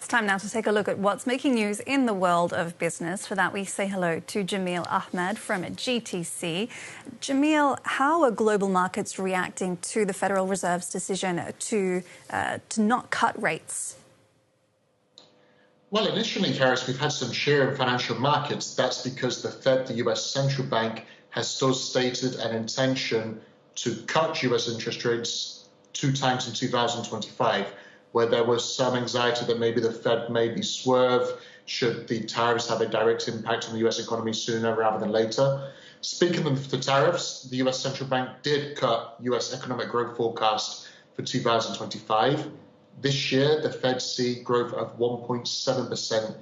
It's time now to take a look at what's making news in the world of business. For that, we say hello to Jameel Ahmad from GTC. Jameel, how are global markets reacting to the Federal Reserve's decision to not cut rates? Well, initially, Harris, we've had some cheer in financial markets. That's because the Fed, the US central bank, has still stated an intention to cut US interest rates 2 times in 2025, where there was some anxiety that maybe the Fed maybe swerve should the tariffs have a direct impact on the US economy sooner rather than later. Speaking of the tariffs, the US central bank did cut US economic growth forecast for 2025. This year, the Fed see growth of 1.7%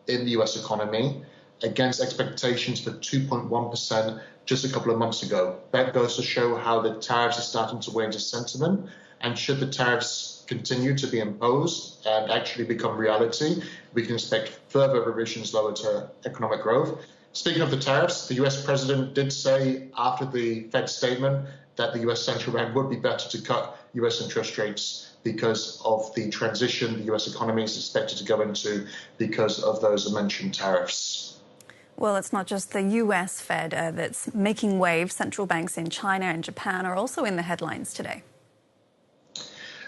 in the US economy against expectations for 2.1% just a couple of months ago. That goes to show how the tariffs are starting to weigh into sentiment. And should the tariffs continue to be imposed and actually become reality, we can expect further revisions lower to economic growth. Speaking of the tariffs, the US president did say after the Fed statement that the US central bank would be better to cut US interest rates because of the transition the US economy is expected to go into because of those mentioned tariffs. Well, it's not just the US Fed that's making waves. Central banks in China and Japan are also in the headlines today.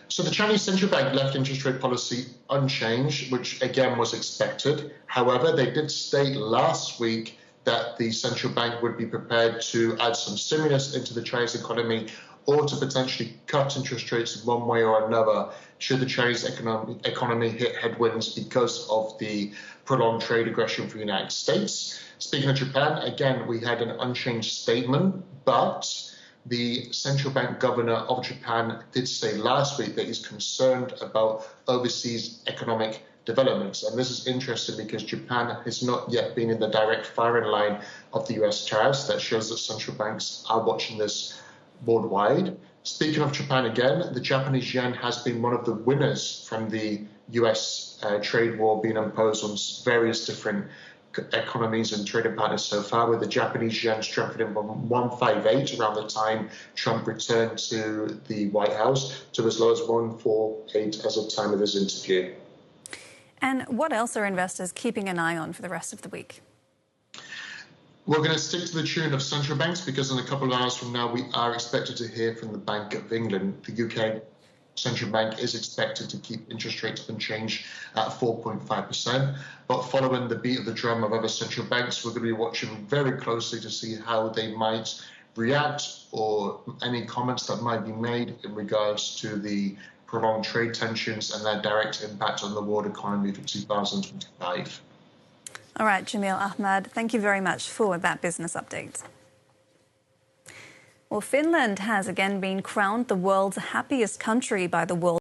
So the Chinese central bank left interest rate policy unchanged, which again was expected. However, they did state last week that the central bank would be prepared to add some stimulus into the Chinese economy or to potentially cut interest rates one way or another should the Chinese economy hit headwinds because of the prolonged trade aggression for the United States. Speaking of Japan, again, we had an unchanged statement, but the central bank governor of Japan did say last week that he's concerned about overseas economic developments. And this is interesting because Japan has not yet been in the direct firing line of the US tariffs. That shows that central banks are watching this worldwide. Speaking of Japan again, the Japanese yen has been one of the winners from the US trade war being imposed on various different economies and trading partners so far, with the Japanese yen strengthening from 158 around the time Trump returned to the White House to as low as 148 as of the time of this interview. And what else are investors keeping an eye on for the rest of the week? We're going to stick to the tune of central banks because in a couple of hours from now, we are expected to hear from the Bank of England. The UK central bank is expected to keep interest rates unchanged at 4.5%. But following the beat of the drum of other central banks, we're going to be watching very closely to see how they might react or any comments that might be made in regards to the prolonged trade tensions and their direct impact on the world economy for 2025. All right, Jameel Ahmad, thank you very much for that business update. Well, Finland has again been crowned the world's happiest country by the World